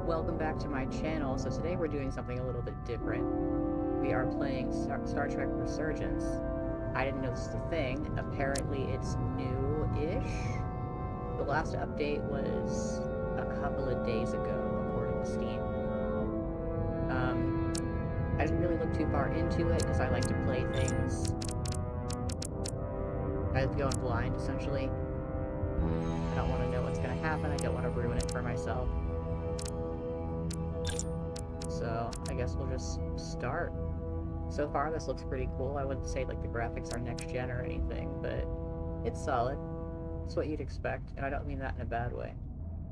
Welcome back to my channel. So today we're doing something a little bit different. We are playing Star Trek Resurgence. I didn't know this was a thing. Apparently it's new-ish. The last update was a couple of days ago, according to Steam. I didn't really look too far into it because I like to play things. I like to go in blind, essentially. I don't want to know what's going to happen. I don't want to ruin it for myself. So, I guess we'll just start. So far, this looks pretty cool. I wouldn't say, like, the graphics are next-gen or anything, but it's solid. It's what you'd expect, and I don't mean that in a bad way.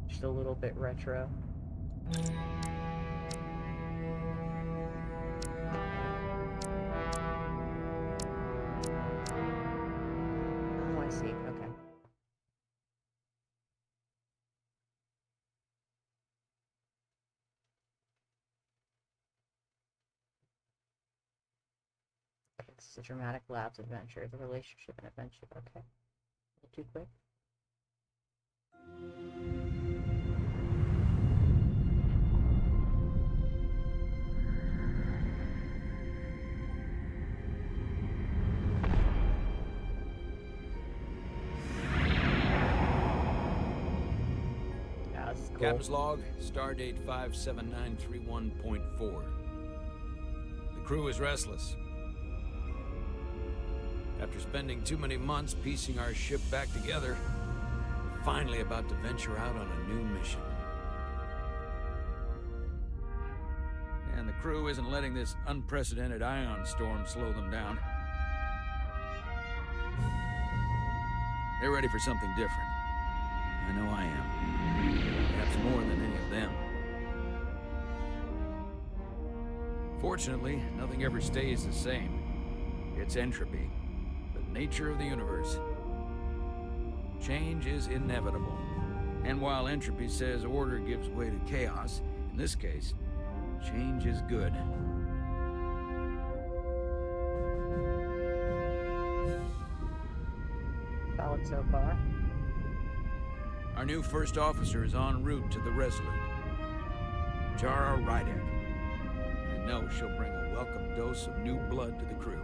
Just a little bit retro. Oh, I see. Okay. It's a dramatic labs adventure. The relationship and adventure. Okay. A little too quick. Yeah, this is cool. Captain's log, stardate 57931.4. The crew is restless. After spending too many months piecing our ship back together, we're finally about to venture out on a new mission. And the crew isn't letting this unprecedented ion storm slow them down. They're ready for something different. I know I am. Perhaps more than any of them. Fortunately, nothing ever stays the same. It's entropy. Nature of the universe. Change is inevitable. And while entropy says order gives way to chaos, in this case, change is good. Solid so far. Our new first officer is en route to the Resolute. Jara Rydek. I know she'll bring a welcome dose of new blood to the crew.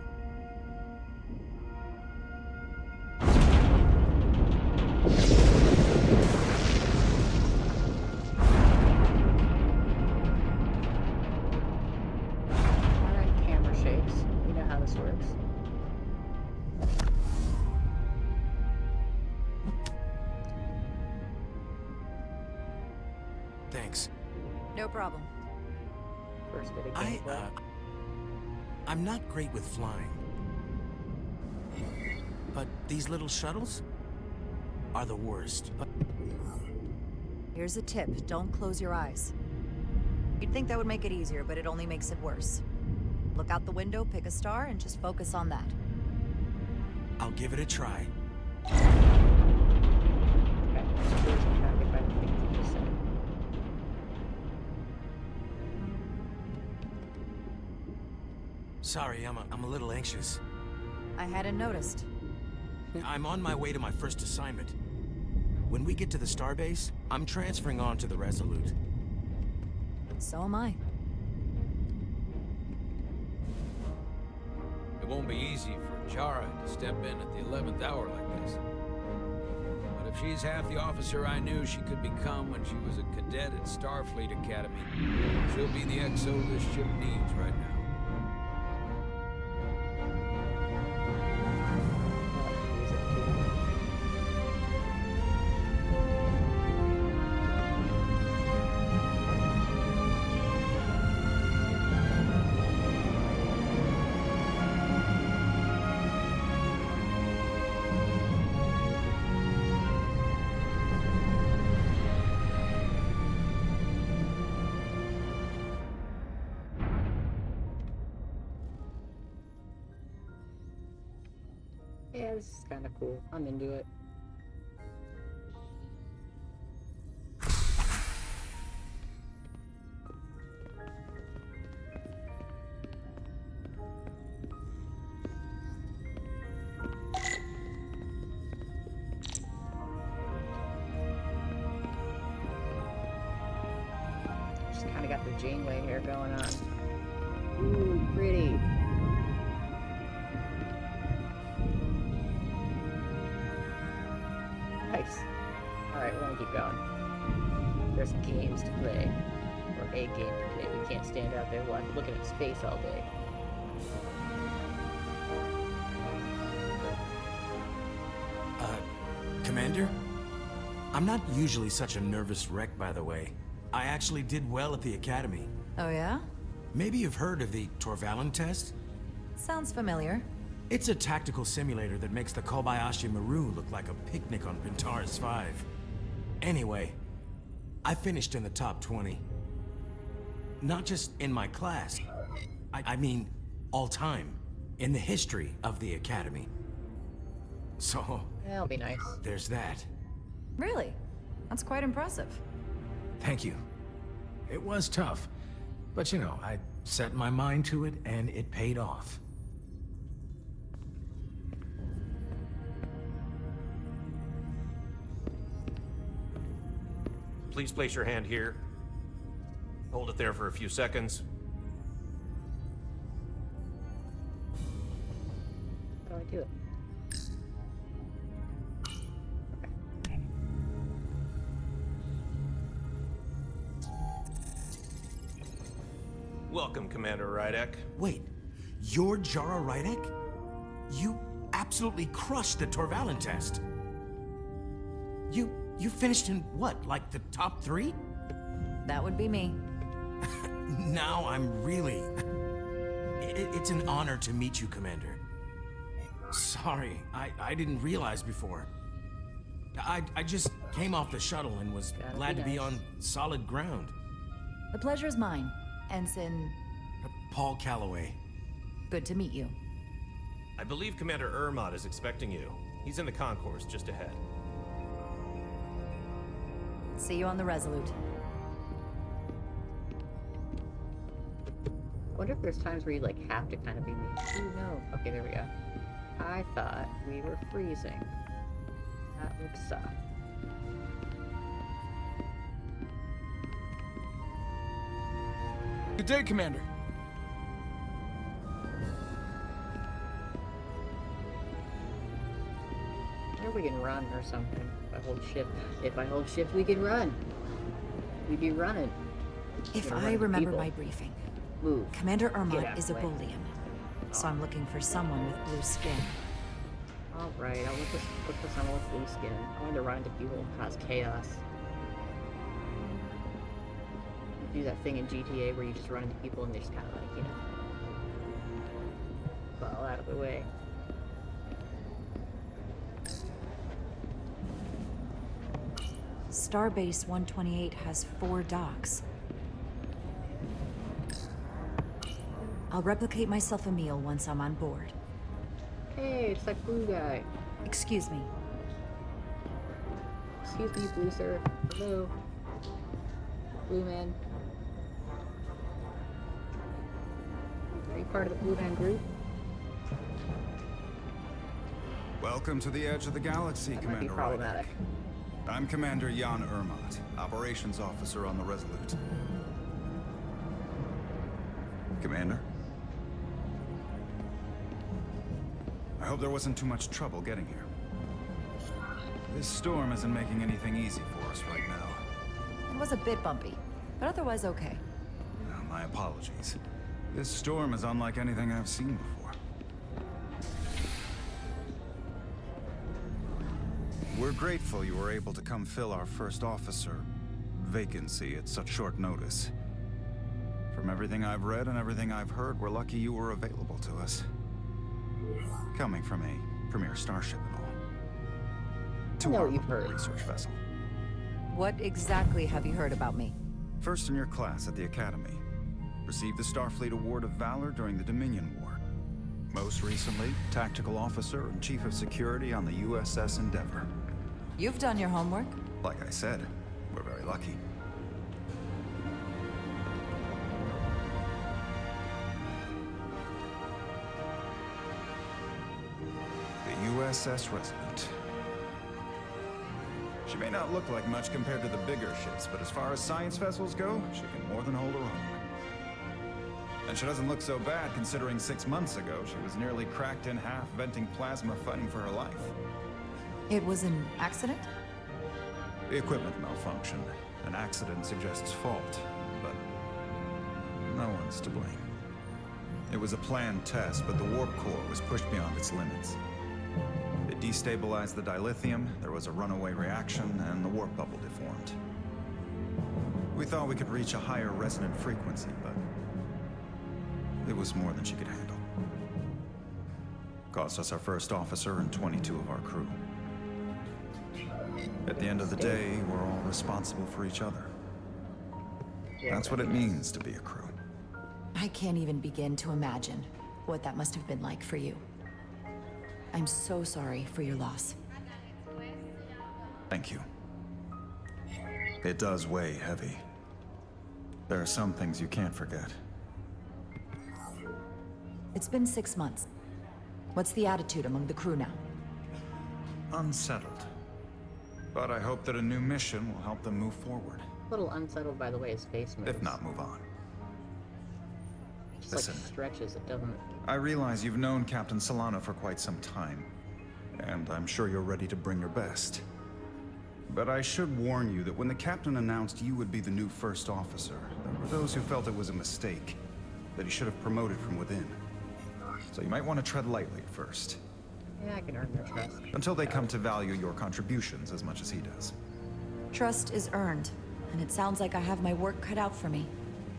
Alright, camera shakes. You know how this works. Thanks. No problem. First bit of gameplay. I'm not great with flying. But these little shuttles are the worst. Here's a tip. Don't close your eyes. You'd think that would make it easier, but it only makes it worse. Look out the window, pick a star, and just focus on that. I'll give it a try. Okay, so here's the target by the things you just said. Sorry, I'm a little anxious. I hadn't noticed. I'm on my way to my first assignment. When we get to the starbase, I'm transferring on to the Resolute. So am I. It won't be easy for Jara to step in at the 11th hour like this. But if she's half the officer I knew she could become when she was a cadet at Starfleet Academy, she'll be the XO this ship needs right now. Use it too. Yeah, this is kind of cool. I'm into it. She's kind of got the Janeway hair going on. Ooh, pretty. Nice. Alright, we're gonna keep going. There's games to play. Or a game to play. We can't stand out there looking at space all day. Commander? I'm not usually such a nervous wreck, by the way. I actually did well at the Academy. Oh yeah? Maybe you've heard of the Torvalin test? Sounds familiar. It's a tactical simulator that makes the Kobayashi Maru look like a picnic on Pintaris 5. Anyway, I finished in the top 20. Not just in my class. I mean, all time. In the history of the Academy. So... That'll be nice. there's that. Really? That's quite impressive. Thank you. It was tough, but you know, I set my mind to it and it paid off. Please place your hand here. Hold it there for a few seconds. How do I do it? Welcome, Commander Rydek. Wait, you're Jara Rydek? You absolutely crushed the Torvalin test. You finished in what, like the top 3? That would be me. Now I'm really... It's an honor to meet you, Commander. Sorry, I didn't realize before. I just came off the shuttle and was glad to be on solid ground. The pleasure is mine, Ensign. Paul Calloway. Good to meet you. I believe Commander Ermot is expecting you. He's in the concourse just ahead. See you on the Resolute. I wonder if there's times where you like have to kind of be me. Ooh, no. Okay, there we go. I thought we were freezing. That would suck. Good day, Commander. I wonder if we can run or something. If I hold shift, we can run. We'd be running. If Gonna I run remember people. my briefing, Move. Commander Get out Ermot of is the a way. Boolean. So I'm looking for someone with blue skin. Alright, I'll look for someone with blue skin. I want to run into people and cause chaos. Do that thing in GTA where you just run into people and they just kind of like, you know, fall out of the way. Starbase 128 has 4 docks. I'll replicate myself a meal once I'm on board. Hey, it's that blue guy. Excuse me. Excuse me, blue sir. Hello. Blue man. Are you part of the blue man group? Welcome to the edge of the galaxy, That might be Commander problematic. Rydek. I'm Commander Jan Ermot, Operations Officer on the Resolute. Commander? I hope there wasn't too much trouble getting here. This storm isn't making anything easy for us right now. It was a bit bumpy, but otherwise okay. My apologies. This storm is unlike anything I've seen before. We're grateful you were able to come fill our first officer vacancy at such short notice. From everything I've read and everything I've heard, we're lucky you were available to us. Coming from a premier starship and all. To know our what you've little heard. research vessel. What exactly have you heard about me? First in your class at the Academy. Received the Starfleet Award of Valor during the Dominion War. Most recently, Tactical Officer and Chief of Security on the USS Endeavor. You've done your homework. Like I said, we're very lucky. The USS Resolute. She may not look like much compared to the bigger ships, but as far as science vessels go, she can more than hold her own. And she doesn't look so bad considering 6 months ago she was nearly cracked in half, venting plasma, fighting for her life. It was an accident? The equipment malfunctioned. An accident suggests fault, but no one's to blame. It was a planned test, but the warp core was pushed beyond its limits. It destabilized the dilithium, there was a runaway reaction, and the warp bubble deformed. We thought we could reach a higher resonant frequency, but it was more than she could handle. Cost us our first officer and 22 of our crew. At the end of the day, we're all responsible for each other. That's what it means to be a crew. I can't even begin to imagine what that must have been like for you. I'm so sorry for your loss. Thank you. It does weigh heavy. There are some things you can't forget. It's been 6 months. What's the attitude among the crew now? Unsettled. But I hope that a new mission will help them move forward. A little unsettled by the way his face moves. If not, move on. Just Listen. like stretches, it doesn't... I realize you've known Captain Solano for quite some time, and I'm sure you're ready to bring your best. But I should warn you that when the captain announced you would be the new first officer, there were those who felt it was a mistake, that he should have promoted from within. So you might want to tread lightly at first, Yeah, I can earn their trust. until they come to value your contributions as much as he does. Trust is earned, and it sounds like I have my work cut out for me.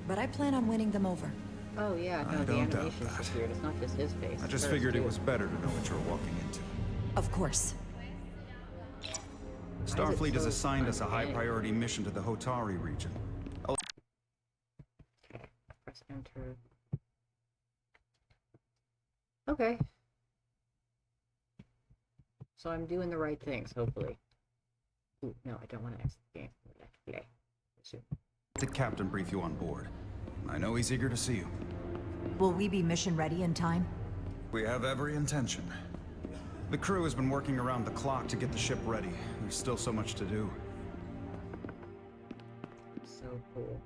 But I plan on winning them over. Oh yeah, I no, the don't doubt animation's that. just weird. It's not just his face. I just hers, figured it too. was better to know what you were walking into. Of course. Starfleet has so assigned us a uncanny? high-priority mission to the Hotari region. Press enter. Okay. So I'm doing the right things, hopefully. Ooh, no, I don't want to exit the game. Yay. Soon. The captain brief you on board. I know he's eager to see you. Will we be mission ready in time? We have every intention. The crew has been working around the clock to get the ship ready. There's still so much to do. So cool.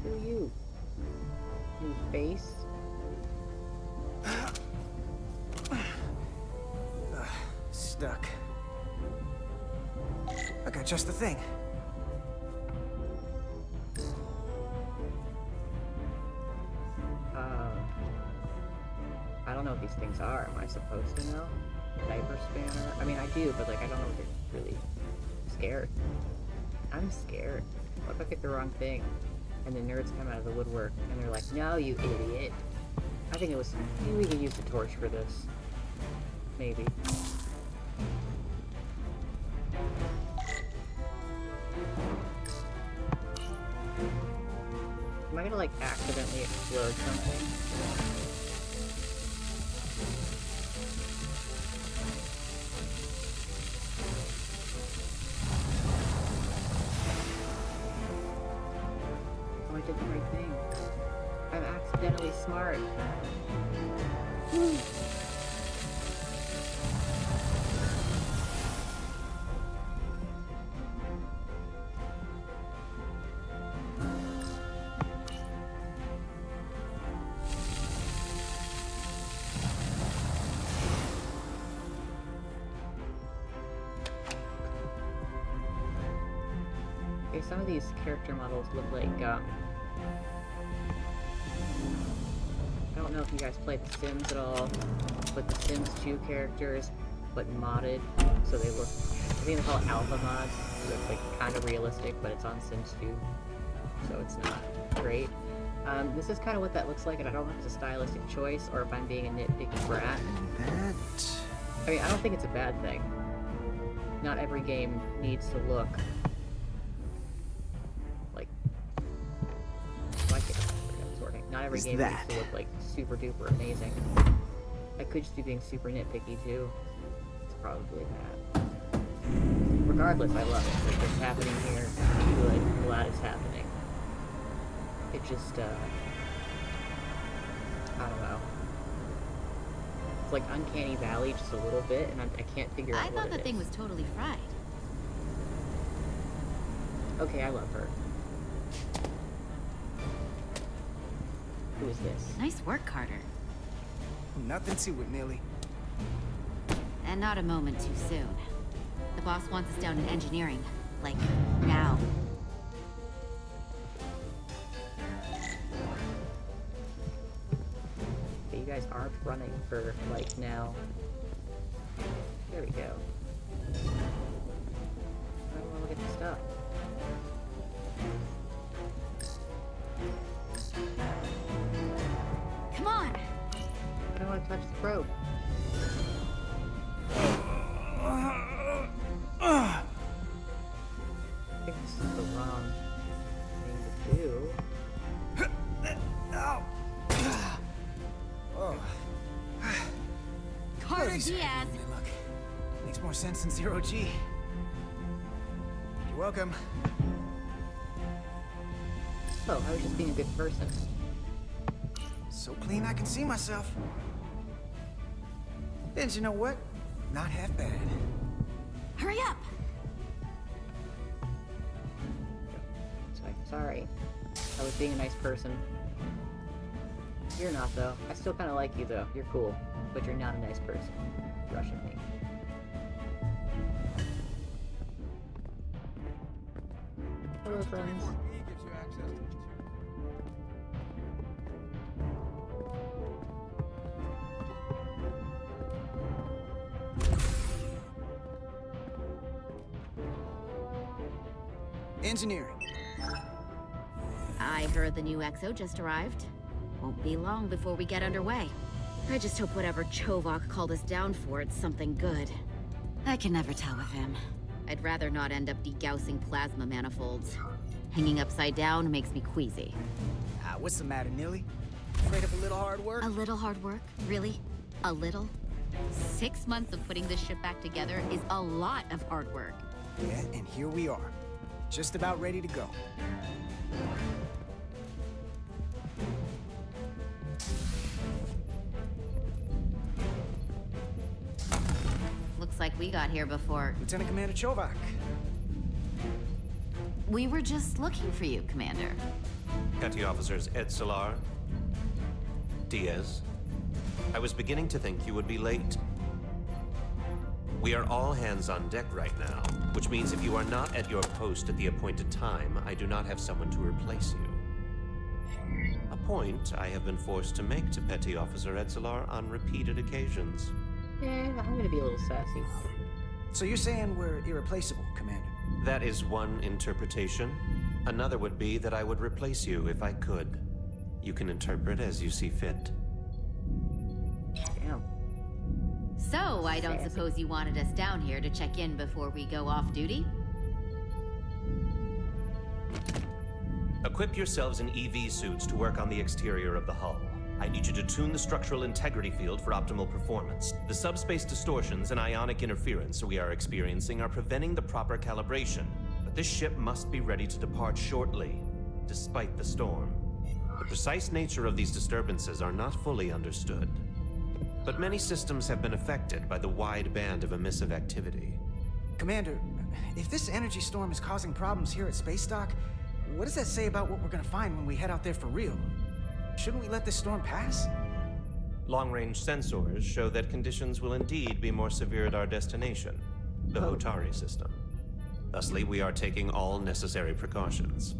Who are you? New face? Stuck. I got just the thing. I don't know what these things are. Am I supposed to know? Diaper spanner? I mean, I do, but like, I don't know what they're really scared. I'm scared. What if I pick the wrong thing? And the nerds come out of the woodwork and they're like, no, you idiot. I think it was, maybe we could use the torch for this. Maybe. Am I gonna like accidentally explode something? Oh, I did the right thing. I'm accidentally smart. Woo. Okay, some of these character models look like, I don't know if you guys play The Sims at all, but The Sims 2 characters, but modded, so they look, I think they call it alpha mods, so it's like kind of realistic, but it's on Sims 2, so it's not great. This is kind of what that looks like, and I don't know if it's a stylistic choice, or if I'm being a nitpicky brat. I mean, I don't think it's a bad thing. Not every game needs to look like sorting. Not every game needs to look like super duper amazing. I could just be being super nitpicky too. It's probably that. regardless, I love it. Like, what's happening here, good, I'm glad it's happening. It just, I don't know. It's like Uncanny Valley just a little bit, and I can't figure out what it is. I thought the thing was totally fried. Okay, I love her. Who is this? Nice work, Carter. Nothing to it, Millie. And not a moment too soon. The boss wants us down in engineering. Like, now. Okay, you guys aren't running for, like, now. There we go. I don't want to look at the stuff. Come on! I don't want to touch the probe. I think this is the wrong thing to do. Oh. Carter Bloody Diaz! screw me, look. Makes more sense than zero G. You're welcome. Oh, I was just being a good person. So clean I can see myself. And you know what? Not half bad. Hurry up! Sorry. I was being a nice person. You're not, though. I still kind of like you, though. You're cool. But you're not a nice person. Rushing me. Hello, friends. Engineering. I heard the new XO just arrived. Won't be long before we get underway. I just hope whatever Chovak called us down for, it's something good. I can never tell with him. I'd rather not end up degaussing plasma manifolds. Hanging upside down makes me queasy. What's the matter, Nilly? Afraid of a little hard work? A little hard work? Really? A little? 6 months of putting this ship back together is a lot of hard work. Yeah, and here we are. Just about ready to go. Looks like we got here before. Lieutenant Commander Chovak. We were just looking for you, Commander. Petty Officers Edselar, Diaz. I was beginning to think you would be late. We are all hands on deck right now, which means if you are not at your post at the appointed time, I do not have someone to replace you. A point I have been forced to make to Petty Officer Edselar on repeated occasions. Yeah, I'm gonna be a little sassy. So you're saying we're irreplaceable, Commander? That is one interpretation. Another would be that I would replace you if I could. You can interpret as you see fit. Damn. So, I don't Sassy. suppose you wanted us down here to check in before we go off duty? Equip yourselves in EV suits to work on the exterior of the hull. I need you to tune the structural integrity field for optimal performance. The subspace distortions and ionic interference we are experiencing are preventing the proper calibration. But this ship must be ready to depart shortly, despite the storm. The precise nature of these disturbances are not fully understood. But many systems have been affected by the wide band of emissive activity. Commander, if this energy storm is causing problems here at Space Dock, what does that say about what we're gonna find when we head out there for real? Shouldn't we let this storm pass? Long-range sensors show that conditions will indeed be more severe at our destination, the Hotari system. Thusly, we are taking all necessary precautions.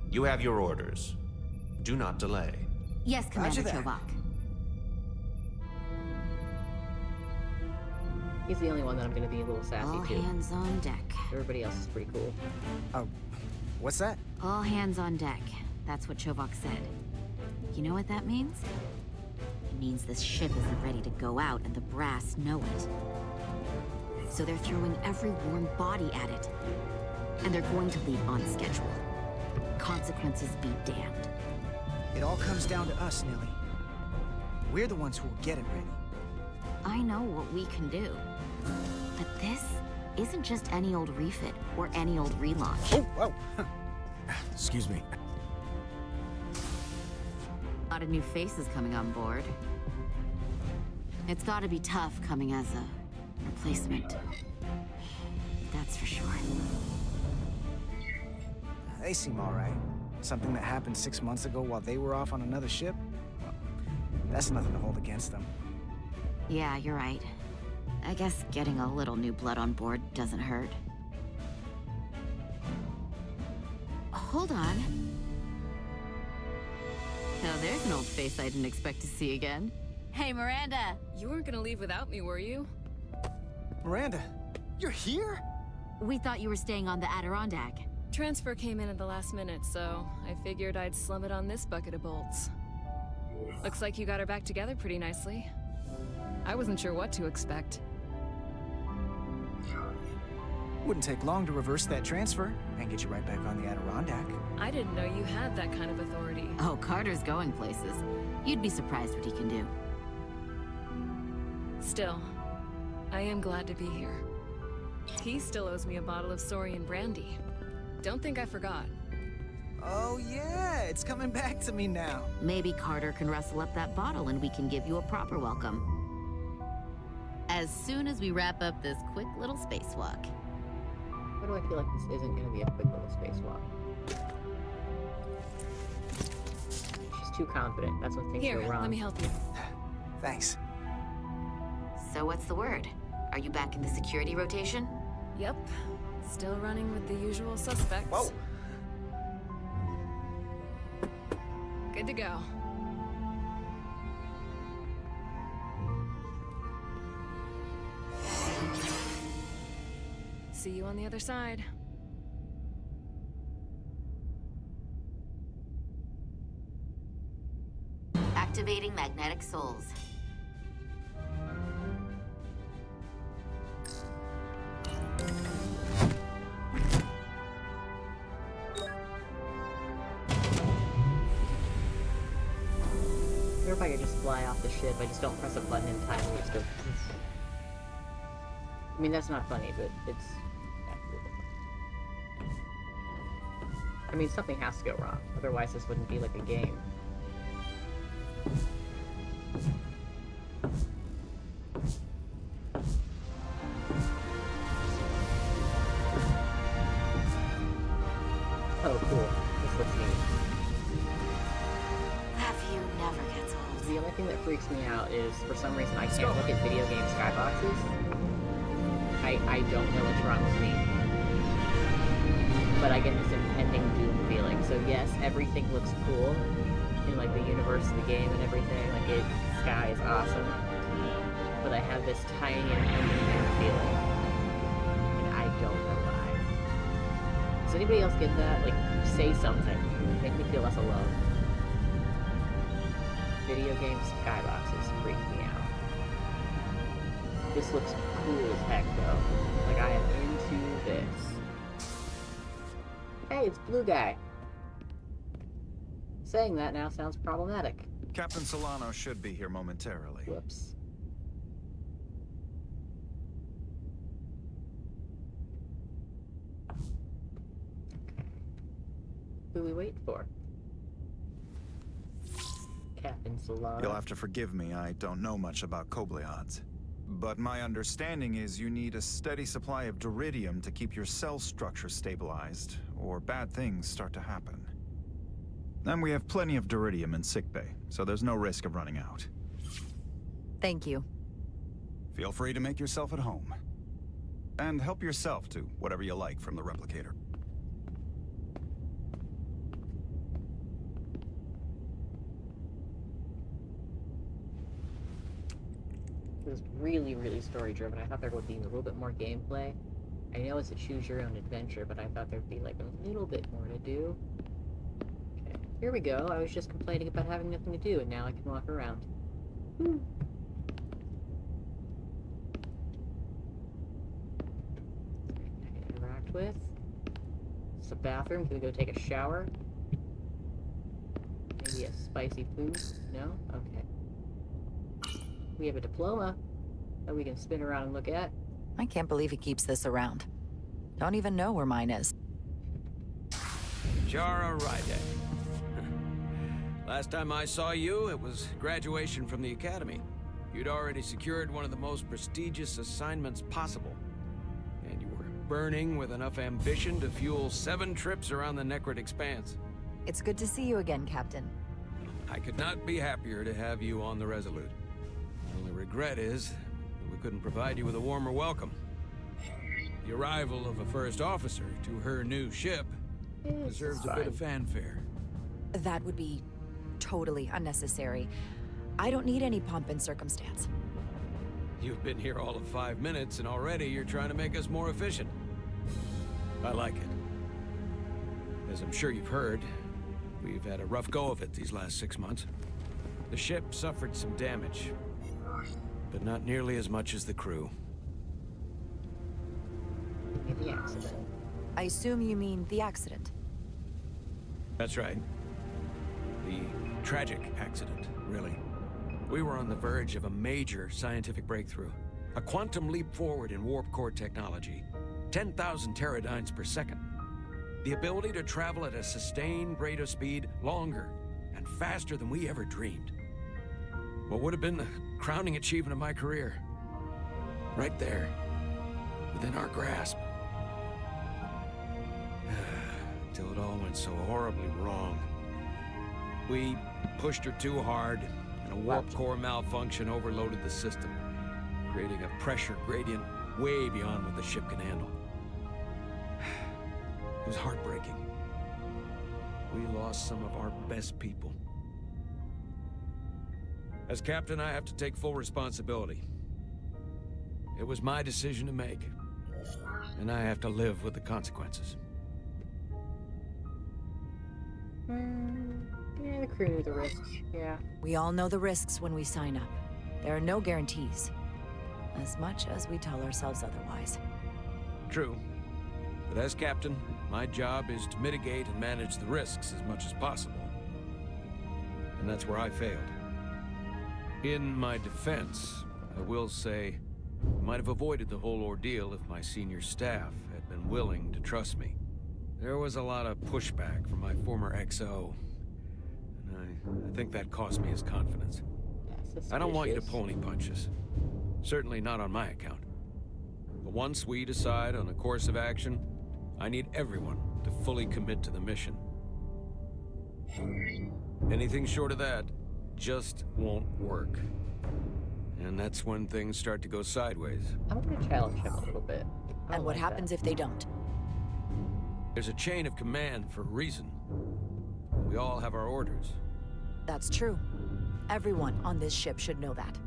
You have your orders. Do not delay. Yes, Commander Roger that. Chovak. He's the only one that I'm gonna be a little sassy All to. hands on deck. Everybody else is pretty cool. Oh, what's that? All hands on deck. That's what Chovak said. You know what that means? It means this ship isn't ready to go out and the brass know it. So they're throwing every warm body at it. And they're going to leave on schedule. Consequences be damned. It all comes down to us, Nilly. We're the ones who will get it ready. I know what we can do. But this isn't just any old refit or any old relaunch. Oh, whoa. Excuse me. A lot of new faces coming on board. It's gotta be tough coming as a replacement. That's for sure. They seem all right. Something that happened 6 months ago while they were off on another ship? Well, that's nothing to hold against them. Yeah, you're right. I guess getting a little new blood on board doesn't hurt. Hold on. Now there's an old face I didn't expect to see again. Hey, Miranda! You weren't gonna leave without me, were you? Miranda, you're here? We thought you were staying on the Adirondack. Transfer came in at the last minute, so I figured I'd slum it on this bucket of bolts. Looks like you got her back together pretty nicely. I wasn't sure what to expect. Wouldn't take long to reverse that transfer and get you right back on the Adirondack. I didn't know you had that kind of authority. Oh, Carter's going places. You'd be surprised what he can do. Still, I am glad to be here. He still owes me a bottle of Saurian brandy. Don't think I forgot. Oh yeah, it's coming back to me now. Maybe Carter can rustle up that bottle and we can give you a proper welcome. As soon as we wrap up this quick little spacewalk. Why do I feel like this isn't going to be a quick little spacewalk? She's too confident. That's when things Here, go wrong. let me help you. Thanks. So what's the word? Are you back in the security rotation? Yep. Still running with the usual suspects. Whoa! Good to go. See you on the other side. Activating magnetic souls. Or if I could just fly off the ship, I just don't press a button in time, it just goes... I mean, that's not funny, but it's... I mean, something has to go wrong, otherwise this wouldn't be like a game. Oh, cool. This looks neat. That view never gets old. The only thing that freaks me out is, for some reason, I can't look at video game skyboxes. I don't know what's wrong with me. But I get this impending doom feeling. So yes, everything looks cool in like the universe of the game and everything. Like sky is awesome. But I have this tiny impending doom feeling. And I don't know why. Does anybody else get that? Like, say something. Make me feel less alone. Video game skyboxes freak me out. This looks cool as heck, though. Like, I am into this. Hey, it's Blue Guy. Saying that now sounds problematic. Captain Solano should be here momentarily. Whoops. Who we wait for? Captain Solano. You'll have to forgive me, I don't know much about Kobleods. But my understanding is you need a steady supply of duridium to keep your cell structure stabilized, or bad things start to happen. And we have plenty of duridium in sickbay, so there's no risk of running out. Thank you. Feel free to make yourself at home. And help yourself to whatever you like from the replicator. It was really, really story-driven. I thought there would be a little bit more gameplay. I know it's a choose-your-own-adventure, but I thought there'd be, like, a little bit more to do. Okay, here we go. I was just complaining about having nothing to do, and now I can walk around. Woo. I can interact with. It's a bathroom. Can we go take a shower? Maybe a spicy food? No? Okay. We have a diploma that we can spin around and look at. I can't believe he keeps this around. Don't even know where mine is. Jara Rydek. Last time I saw you, it was graduation from the Academy. You'd already secured one of the most prestigious assignments possible. And you were burning with enough ambition to fuel 7 trips around the Necrid Expanse. It's good to see you again, Captain. I could not be happier to have you on the Resolute. The only regret is that we couldn't provide you with a warmer welcome. The arrival of a first officer to her new ship deserves a bit of fanfare. That would be totally unnecessary. I don't need any pomp and circumstance. You've been here all of 5 minutes, and already you're trying to make us more efficient. I like it. As I'm sure you've heard, we've had a rough go of it these last 6 months. The ship suffered some damage, but not nearly as much as the crew. The accident. I assume you mean the accident. That's right. The tragic accident, really. We were on the verge of a major scientific breakthrough. A quantum leap forward in warp core technology. 10,000 teradynes per second. The ability to travel at a sustained rate of speed longer and faster than we ever dreamed. What would have been the crowning achievement of my career. Right there, within our grasp. Till it all went so horribly wrong. We pushed her too hard, and a warp core malfunction overloaded the system, creating a pressure gradient way beyond what the ship can handle. It was heartbreaking. We lost some of our best people. As captain, I have to take full responsibility. It was my decision to make, and I have to live with the consequences. Yeah, the crew knew the risks, yeah. We all know the risks when we sign up. There are no guarantees. As much as we tell ourselves otherwise. True. But as captain, my job is to mitigate and manage the risks as much as possible. And that's where I failed. In my defense, I will say, I might have avoided the whole ordeal if my senior staff had been willing to trust me. There was a lot of pushback from my former XO, and I think that cost me his confidence. Yeah, I don't want you to pull any punches. Certainly not on my account. But once we decide on a course of action, I need everyone to fully commit to the mission. Anything short of that just won't work. And that's when things start to go sideways. I'm gonna challenge him a little bit. And what happens if they don't? There's a chain of command for a reason. We all have our orders. That's true. Everyone on this ship should know that.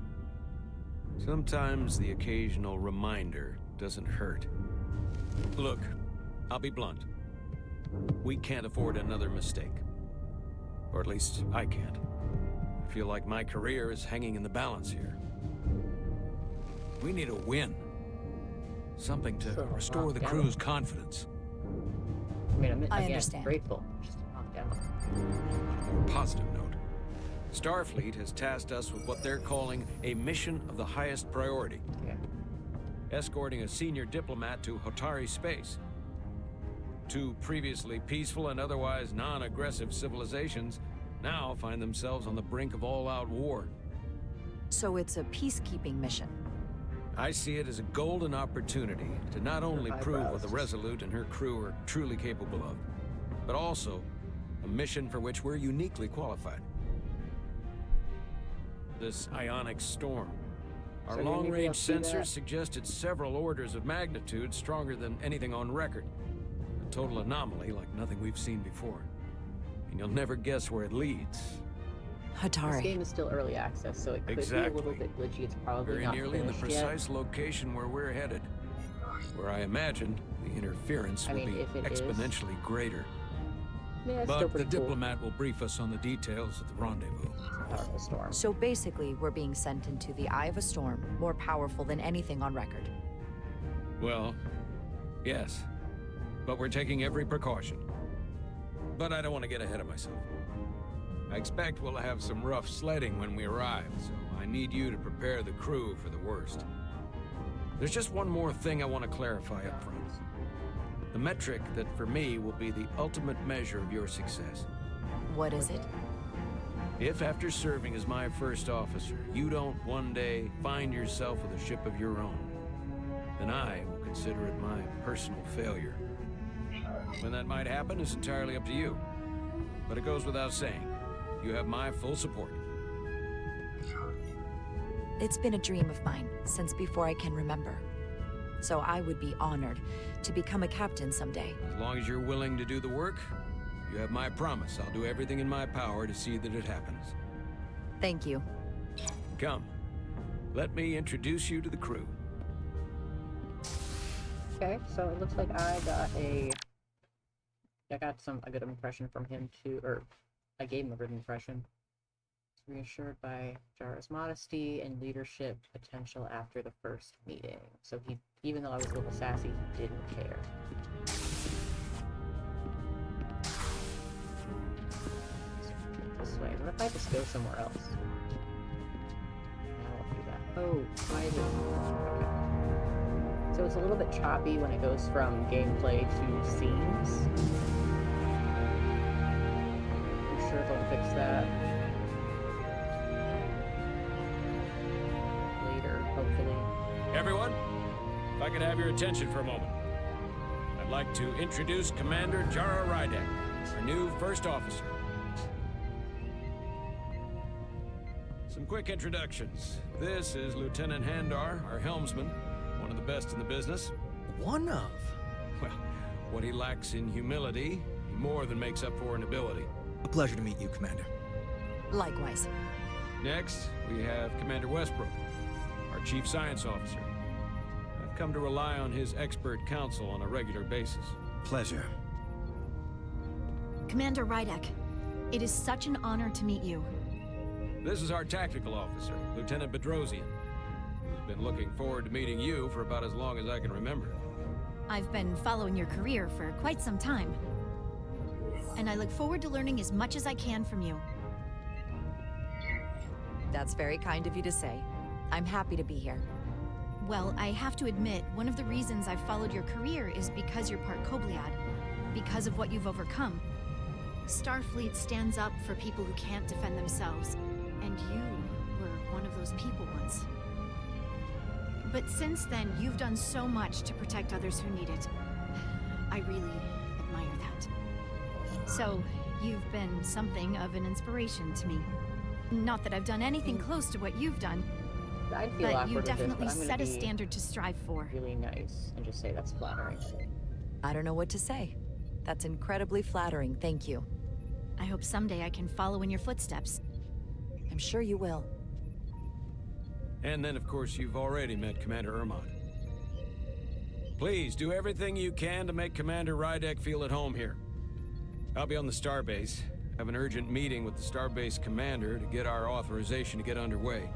Sometimes the occasional reminder doesn't hurt. Look, I'll be blunt. We can't afford another mistake. Or at least I can't. I feel like my career is hanging in the balance here. We need a win. Something to restore the crew's confidence. I mean, I again, understand. Grateful. Just knock down. On a more positive note, Starfleet has tasked us with what they're calling a mission of the highest priority. Yeah. Escorting a senior diplomat to Hotari space. 2 previously peaceful and otherwise non-aggressive civilizations now find themselves on the brink of all-out war. So it's a peacekeeping mission. I see it as a golden opportunity to not only prove what the eyebrows. Resolute and her crew are truly capable of, but also a mission for which we're uniquely qualified. This ionic storm. Our So you think long-range they'll see sensors that? suggested several orders of magnitude stronger than anything on record. A total anomaly like nothing we've seen before. And you'll never guess where it leads. This Hatari. game is still early access, so it could be a little Exactly. bit glitchy. It's probably Very not nearly in the finished yet. precise location where we're headed. Where I imagine the interference I will mean, be if it is- exponentially greater. Yeah, it's still But the pretty cool. diplomat will brief us on the details at the rendezvous. Powerful storm. So basically, we're being sent into the eye of a storm, more powerful than anything on record. Well, yes. But we're taking every precaution. But I don't want to get ahead of myself. I expect we'll have some rough sledding when we arrive, so I need you to prepare the crew for the worst. There's just one more thing I want to clarify up front. The metric that for me will be the ultimate measure of your success. What is it? If after serving as my first officer, you don't one day find yourself with a ship of your own, then I will consider it my personal failure. When that might happen is entirely up to you. But it goes without saying, you have my full support. It's been a dream of mine since before I can remember. So I would be honored to become a captain someday. As long as you're willing to do the work, you have my promise. I'll do everything in my power to see that it happens. Thank you. Come, let me introduce you to the crew. Okay, so it looks like I got a good impression from him too, or I gave him a good impression. He's reassured by Jara's modesty and leadership potential after the first meeting. So he, even though I was a little sassy, he didn't care. This way. What if I just go somewhere else? I won't do that. Oh, why is it? Okay. So it's a little bit choppy when it goes from gameplay to scenes. I'm sure they'll fix that later, hopefully. Everyone, if I could have your attention for a moment. I'd like to introduce Commander Jara Rydek, our new first officer. Some quick introductions. This is Lieutenant Handar, our helmsman, one of the best in the business. One of? Well, what he lacks in humility, he more than makes up for in ability. A pleasure to meet you, Commander. Likewise. Next, we have Commander Westbrook, our Chief Science Officer. I've come to rely on his expert counsel on a regular basis. Pleasure. Commander Rydek, it is such an honor to meet you. This is our tactical officer, Lieutenant Bedrosian, who's been looking forward to meeting you for about as long as I can remember. I've been following your career for quite some time, and I look forward to learning as much as I can from you. That's very kind of you to say. I'm happy to be here. Well, I have to admit, one of the reasons I've followed your career is because you're part Kobliad, because of what you've overcome. Starfleet stands up for people who can't defend themselves, and you were one of those people once. But since then, you've done so much to protect others who need it. I really admire that. So, you've been something of an inspiration to me. Not that I've done anything close to what you've done, I'd feel but awkward you with this, definitely but I'm gonna set a be standard to strive for. really nice and just say that's flattering. I don't know what to say. That's incredibly flattering, thank you. I hope someday I can follow in your footsteps. I'm sure you will. And then, of course, you've already met Commander Ermont. Please, do everything you can to make Commander Rydek feel at home here. I'll be on the starbase. Have an urgent meeting with the starbase commander to get our authorization to get underway.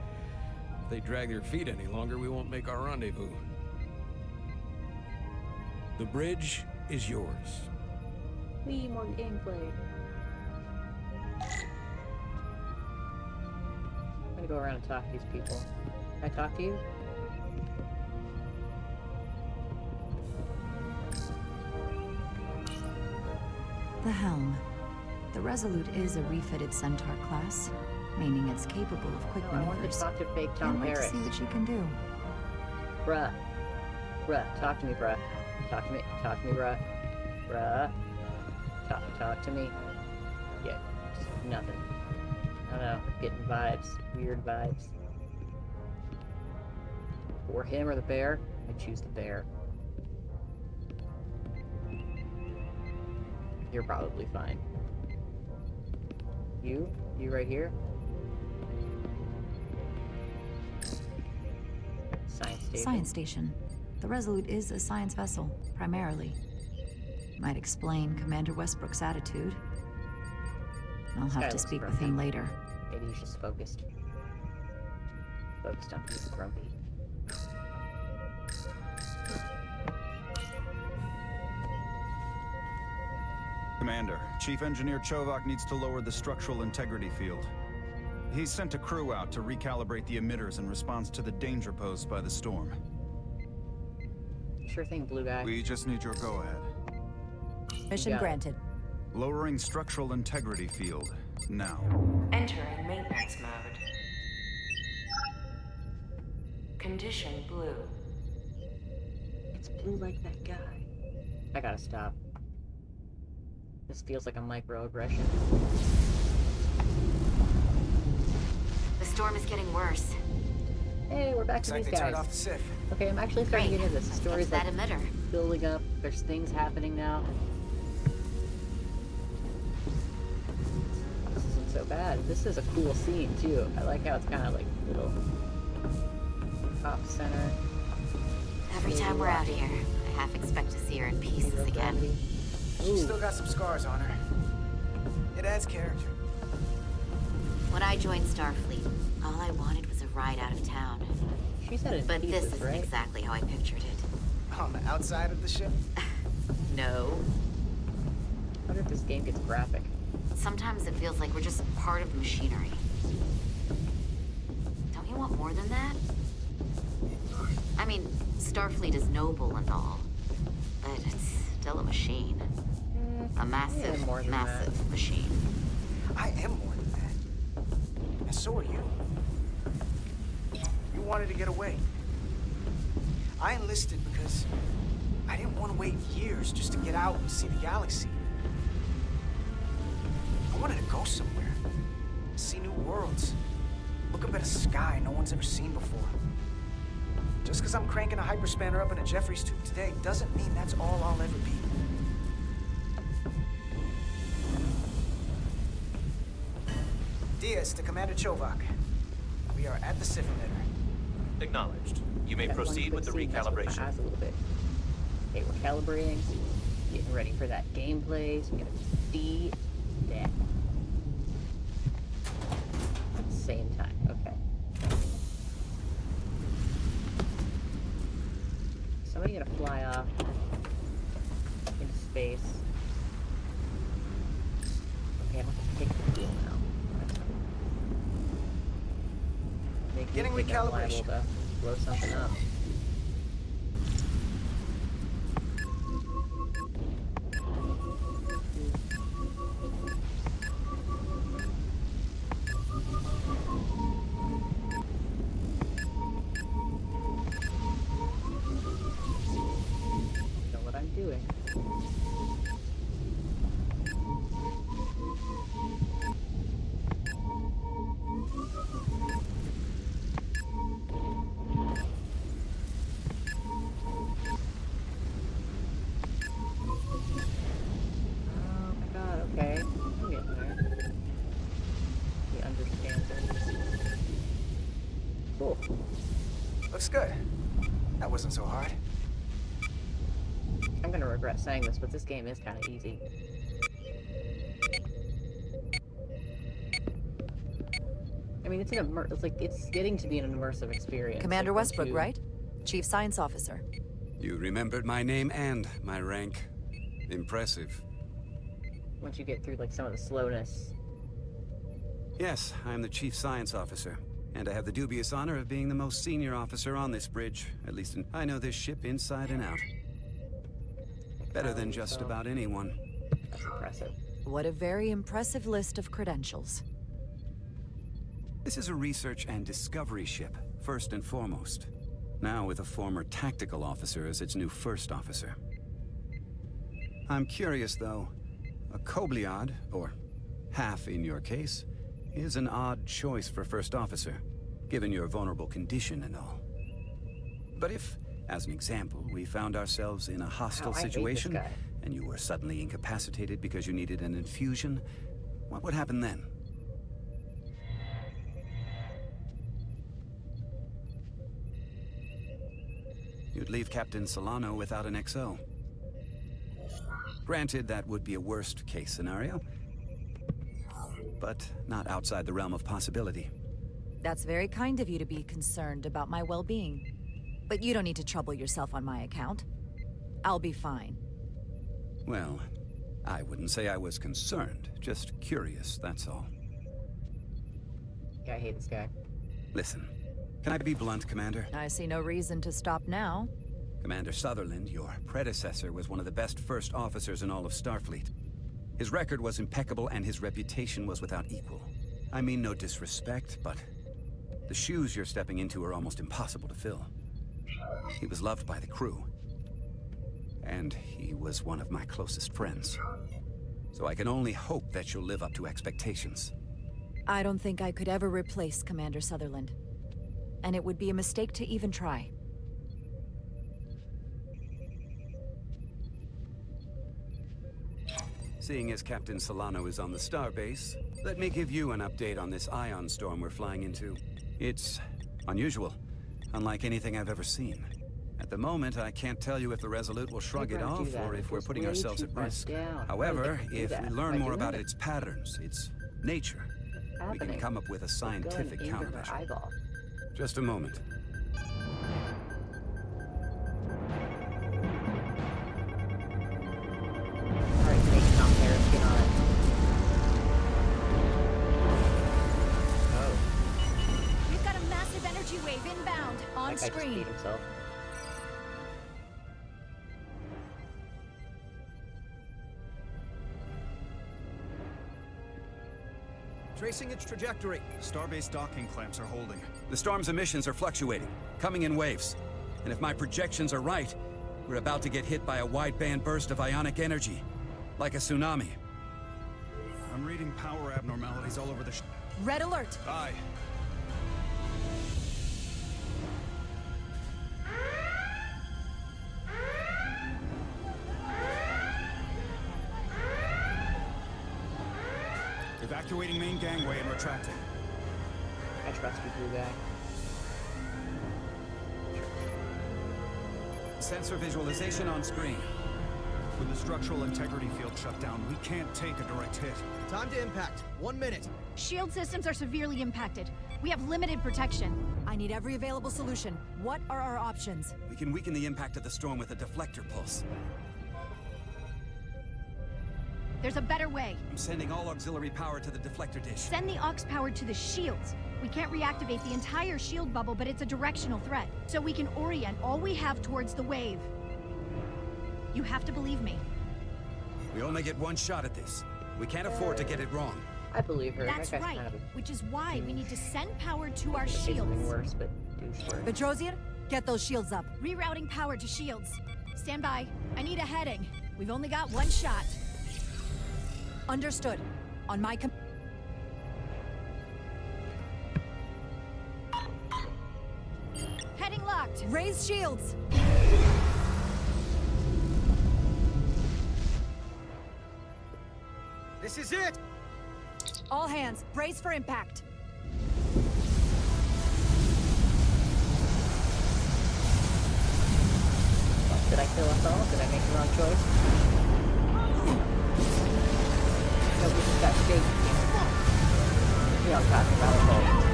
If they drag their feet any longer, we won't make our rendezvous. The bridge is yours. We more gameplay. I'm gonna go around and talk to these people. Can I talk to you? The helm. The Resolute is a refitted Centaur class, meaning it's capable of quick No, I want to maneuvers. talk to fake Tom Can't wait to Harris. see what she can do. Bruh. Bruh, talk to me, bruh. Talk to me, bruh. Bruh. Talk to me. Yeah, just nothing. I don't know, getting vibes, weird vibes. Or him or the bear, I choose the bear. You're probably fine. You right here? Science station. Science station. The Resolute is a science vessel, primarily. Might explain Commander Westbrook's attitude. I'll guy have to looks speak with grumpy. him later. Maybe he's just focused. Focused on being grumpy. Commander, Chief Engineer Chovak needs to lower the structural integrity field. He's sent a crew out to recalibrate the emitters in response to the danger posed by the storm. Sure thing, blue guy. We just need your go-ahead. Mission got it. granted. Lowering structural integrity field. Now. Entering maintenance mode. Condition blue. It's blue like that guy. I gotta stop. This feels like a microaggression. The storm is getting worse. Hey, we're back Looks to like these they turned guys. off the SIF. Okay, I'm actually starting to Great. get into this. The Let's story's get like to that emitter. building up. There's things happening now. This isn't so bad. This is a cool scene too. I like how it's kind of like little top center. Every time we're out here, I half expect to see her in pieces Zero again. gravity. She's still got some scars on her. It adds character. When I joined Starfleet, all I wanted was a ride out of town. She said in But pieces, this isn't right? exactly how I pictured it. On the outside of the ship? No. I wonder if this game gets graphic. Sometimes it feels like we're just part of the machinery. Don't you want more than that? I mean, Starfleet is noble and all, but it's still a machine. A massive, more than massive machine. I am more than that. And so are you. You wanted to get away. I enlisted because I didn't want to wait years just to get out and see the galaxy. I wanted to go somewhere. See new worlds. Look up at a sky no one's ever seen before. Just because I'm cranking a hyperspanner up in a Jeffries tube today doesn't mean that's all I'll ever be. Diaz to Commander Chovak. We are at the SIF emitter. Acknowledged. You may That one proceed quick with the scene messed with my recalibration. eyes a little bit. Okay, we're calibrating, getting ready for that gameplay. So we're gonna see that at the same time. Okay. Somebody gonna fly off into space. Okay, I'm gonna take the wheel now. Make me Getting think I'm liable recalibration. to blow something up. Know what I'm doing. Oh my god, okay. I'm getting there. He understands it. Cool. Looks good. That wasn't so hard. I'm gonna regret saying this, but this game is kind of easy. I mean, it's it's like it's getting to be an immersive experience. Commander like, once Westbrook, you- right? Chief Science Officer. You remembered my name and my rank. Impressive. Once you get through like some of the slowness. Yes, I am the Chief Science Officer, and I have the dubious honor of being the most senior officer on this bridge. At least I know this ship inside and out. Better than just So, about anyone. That's impressive. What a very impressive list of credentials. This is a research and discovery ship, first and foremost. Now with a former tactical officer as its new first officer. I'm curious, though. A Kobliad, or half in your case, is an odd choice for first officer, given your vulnerable condition and all. But if, as an example, we found ourselves in a hostile Wow, I hate this situation, guy. and you were suddenly incapacitated because you needed an infusion, what would happen then? You'd leave Captain Solano without an XO. Granted, that would be a worst-case scenario, but not outside the realm of possibility. That's very kind of you to be concerned about my well-being. But you don't need to trouble yourself on my account. I'll be fine. Well, I wouldn't say I was concerned, just curious, that's all. Yeah, I hate this guy. Listen, can I be blunt, Commander? I see no reason to stop now. Commander Sutherland, your predecessor, was one of the best first officers in all of Starfleet. His record was impeccable and his reputation was without equal. I mean no disrespect, but the shoes you're stepping into are almost impossible to fill. He was loved by the crew, and he was one of my closest friends. So I can only hope that you'll live up to expectations. I don't think I could ever replace Commander Sutherland. And it would be a mistake to even try. Seeing as Captain Solano is on the starbase, let me give you an update on this ion storm we're flying into. It's unusual, unlike anything I've ever seen. At the moment, I can't tell you if the Resolute will shrug it off or if we're putting ourselves at risk. However, if we learn more about its patterns, its nature, we can come up with a scientific countermeasure. Just a moment. Alright, take Tom Harris, get on it. Oh. We've got a massive energy wave inbound on That guy just screen. beat himself. Tracing its trajectory. Starbase docking clamps are holding. The storm's emissions are fluctuating, coming in waves. And if my projections are right, we're about to get hit by a wide-band burst of ionic energy, like a tsunami. I'm reading power abnormalities all over the Red alert! Aye. Evacuating main gangway and retracting. I trust you, blue guy. Sensor visualization on screen. With the structural integrity field shut down, we can't take a direct hit. Time to impact. 1 minute. Shield systems are severely impacted. We have limited protection. I need every available solution. What are our options? We can weaken the impact of the storm with a deflector pulse. There's a better way. I'm sending all auxiliary power to the deflector dish. Send the aux power to the shields. We can't reactivate the entire shield bubble, but it's a directional threat. So we can orient all we have towards the wave. You have to believe me. We only get one shot at this. We can't afford to get it wrong. I believe her. That's That guy's right, kind of which is why we need to send power to our say something shields. worse, but douche worse. Petrosian, get those shields up. Rerouting power to shields. Stand by. I need a heading. We've only got one shot. Understood. On my Heading locked. Raise shields! This is it! All hands, brace for impact. Did I kill us all? Did I make the wrong choice? No, we just got shaky. You know what I'm talking about.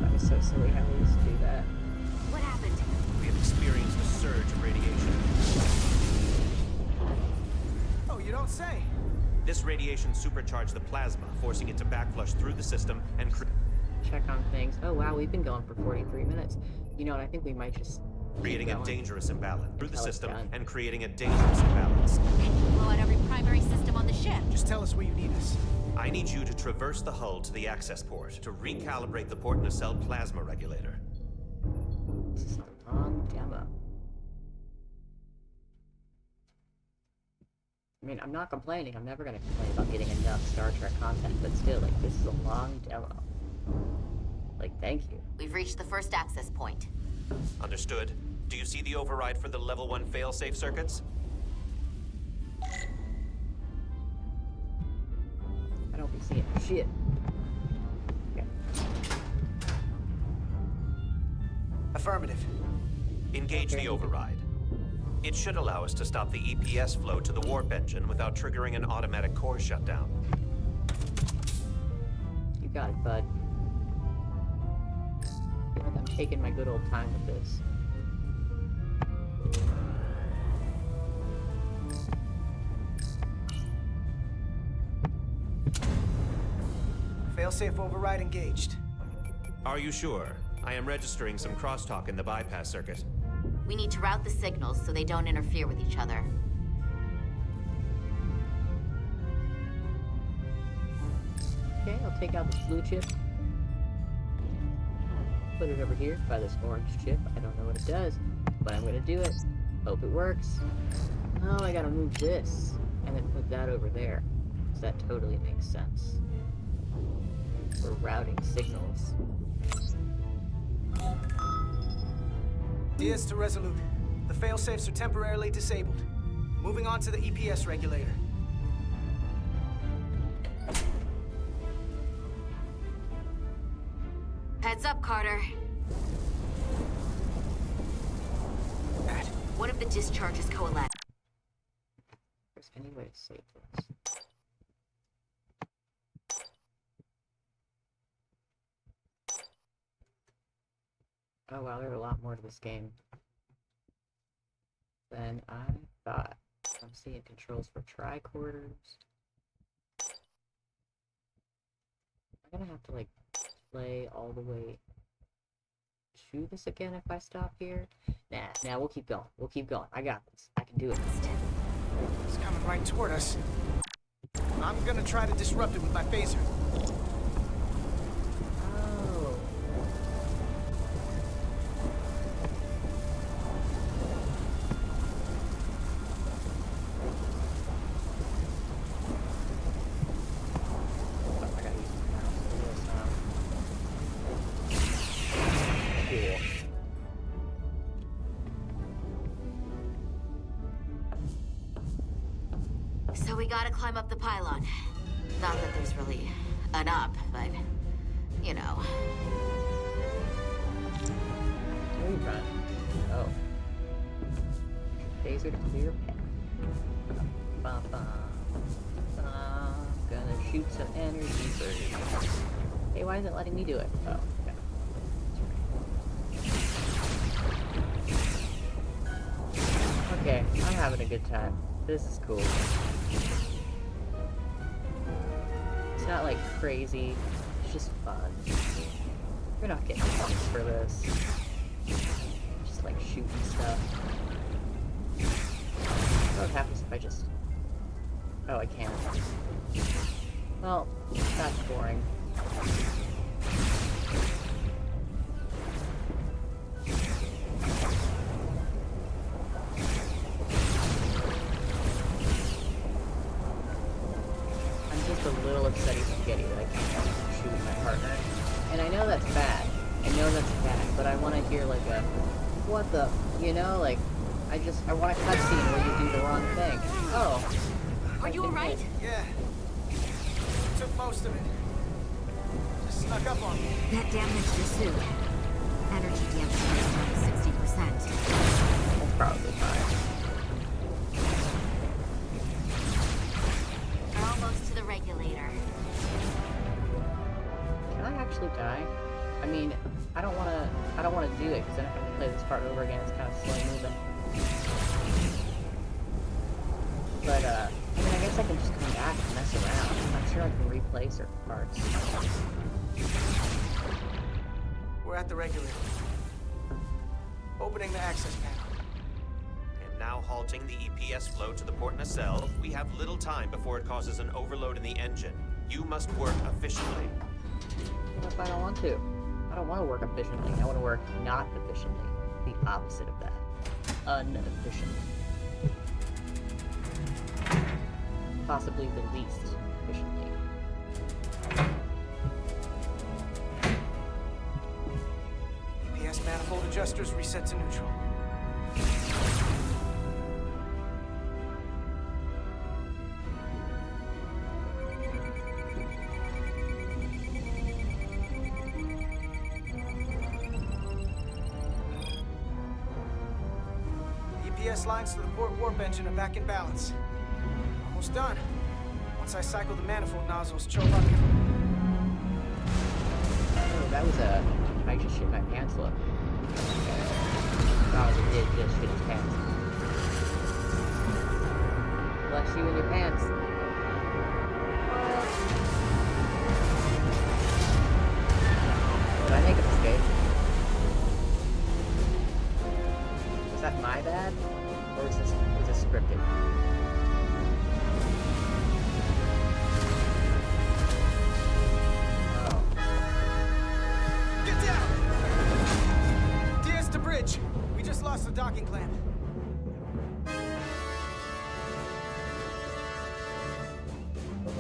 That was so silly how we used to do that. What happened? We have experienced a surge of radiation. Oh, you don't say. This radiation supercharged the plasma, forcing it to backflush through the system and Check on things. Oh wow, we've been going for 43 minutes. You know what, I think we might just creating a going. dangerous imbalance through the Until it's system done. and creating a dangerous imbalance. Blow out every primary system on the ship. Just tell us where you need us. I need you to traverse the hull to the access port to recalibrate the port nacelle plasma regulator. This is a long demo. I mean, I'm not complaining. I'm never gonna complain about getting enough Star Trek content, but still, like, this is a long demo. Like, thank you. We've reached the first access point. Understood. Do you see the override for the level 1 failsafe circuits? I don't be seeing shit. Okay. Affirmative. Engage the override. It should allow us to stop the EPS flow to the warp engine without triggering an automatic core shutdown. You got it, bud. I feel like I'm taking my good old time with this. Failsafe override engaged. Are you sure? I am registering some crosstalk in the bypass circuit. We need to route the signals so they don't interfere with each other. Okay, I'll take out this blue chip. Put it over here by this orange chip. I don't know what it does, but I'm gonna do it. Hope it works. Oh, I gotta move this and then put that over there. So that totally makes sense. For routing signals. Diaz to Resolute. The failsafes are temporarily disabled. Moving on to the EPS regulator. Heads up, Carter. One of the discharges coalesced. There's any way to save this. Oh wow, there's a lot more to this game than I thought. I'm seeing controls for tricorders. I'm gonna have to like play all the way to this again if I stop here. Nah, we'll keep going. We'll keep going. I got this. I can do it. It's coming right toward us. I'm gonna try to disrupt it with my phaser. Oh. I gotta use my mouse for this, Cool. So we gotta climb up the pylon. Not that there's really an up, but, you know. Where are you running? Oh. Phaser to clear path. Bum, bum, bum. Gonna shoot some energy first. Hey, why is it letting me do it? Oh, okay. Okay, I'm having a good time. This is cool. It's not like crazy, it's just fun. We're not getting points for this. Just like shooting stuff. What happens if I just... Oh, I can't. Well, that's boring. A little upsetty spaghetti that I can't shoot with my partner. And I know that's bad. I know that's bad, but I want to hear like a, what the, you know, like, I want a cutscene where you do the wrong thing. Oh. Are you alright? Yeah. Took most of it. Just snuck up on me. That damaged your suit. Energy damage is down to 60%. That's probably fine. Almost to the regulator. Can I actually die? I mean, I don't want to do it because then I have to play this part over again. It's kind of slow moving. But I mean, I guess I can just come back and mess around. I'm sure I can replay certain parts. We're at the regulator. Opening the access panel. I am now halting the EPS flow to the port nacelle. We have little time before it causes an overload in the engine. You must work efficiently. What if I don't want to? I don't want to work efficiently. I want to work not efficiently. The opposite of that. Inefficient. Possibly the least efficiently. EPS manifold adjusters reset to neutral. EPS lines to the port warp engine are back in balance. Almost done. Once I cycle the manifold nozzles, choke up. Oh, that was a... I just shit my pants look. Probably did just shit his pants. Bless you in your pants. docking clamp.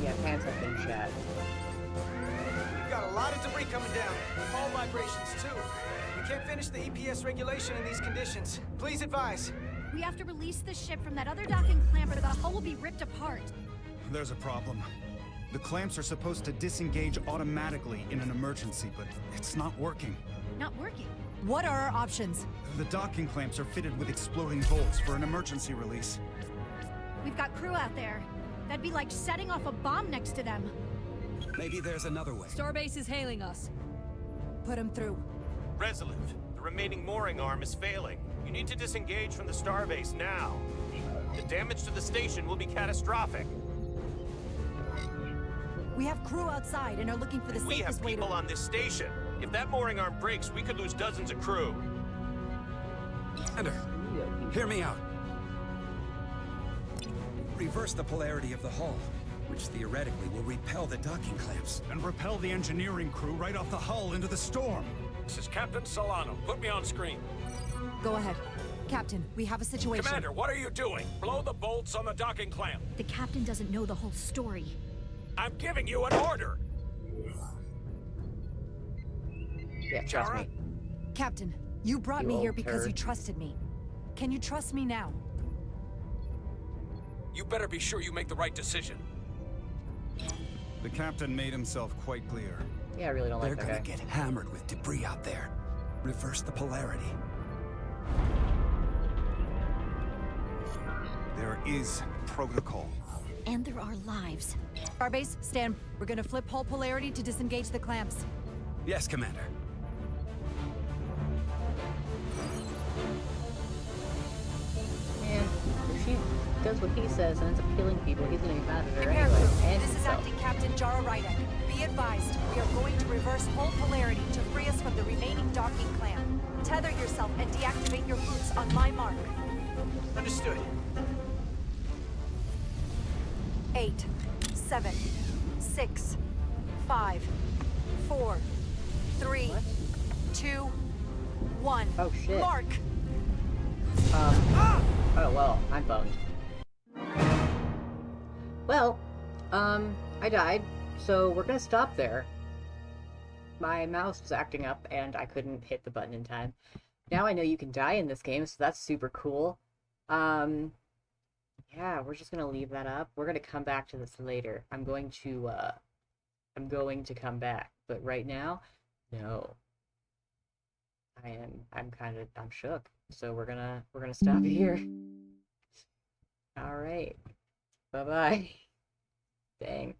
Yeah, pants have been shed. We've got a lot of debris coming down. Hull vibrations, too. We can't finish the EPS regulation in these conditions. Please advise. We have to release the ship from that other docking clamp or the hull will be ripped apart. There's a problem. The clamps are supposed to disengage automatically in an emergency, but it's not working. Not working. What are our options? The docking clamps are fitted with exploding bolts for an emergency release. We've got crew out there. That'd be like setting off a bomb next to them. Maybe there's another way. Starbase is hailing us. Put him through. Resolute, the remaining mooring arm is failing. You need to disengage from the starbase now. The damage to the station will be catastrophic. We have crew outside and are looking for the We have safest way to... people on this station. If that mooring arm breaks, we could lose dozens of crew. Commander, hear me out. Reverse the polarity of the hull, which theoretically will repel the docking clamps. And repel the engineering crew right off the hull into the storm. This is Captain Solano. Put me on screen. Go ahead. Captain, we have a situation. Commander, what are you doing? Blow the bolts on the docking clamp. The captain doesn't know the whole story. I'm giving you an order. Yeah, trust me. Captain, you brought You me here old because you turd. trusted me. Can you trust me now? You better be sure you make the right decision. The captain made himself quite clear. Yeah, I really don't They're like that gonna guy. get hammered with debris out there. Reverse the polarity. There is protocol. And there are lives. Starbase, stand. We're gonna flip hull polarity to disengage the clamps. Yes, Commander. Man, if she does what he says and ends up killing people, he's gonna be mad at her Prepare anyway. crew. And This is himself. Acting Captain Jara Rydek. Be advised, we are going to reverse hull polarity to free us from the remaining docking clamp. Tether yourself and deactivate your boots on my mark. Understood. 8, 7, 6, 5, 4, 3, 2, 1. Oh, shit. Mark! Oh, well, I'm boned. Well, I died, so we're gonna stop there. My mouse was acting up, and I couldn't hit the button in time. Now I know you can die in this game, so that's super cool. Yeah, we're just gonna leave that up. We're gonna come back to this later. I'm going to come back, but right now, no. I'm shook. So we're gonna stop here. All right. Bye-bye. Dang.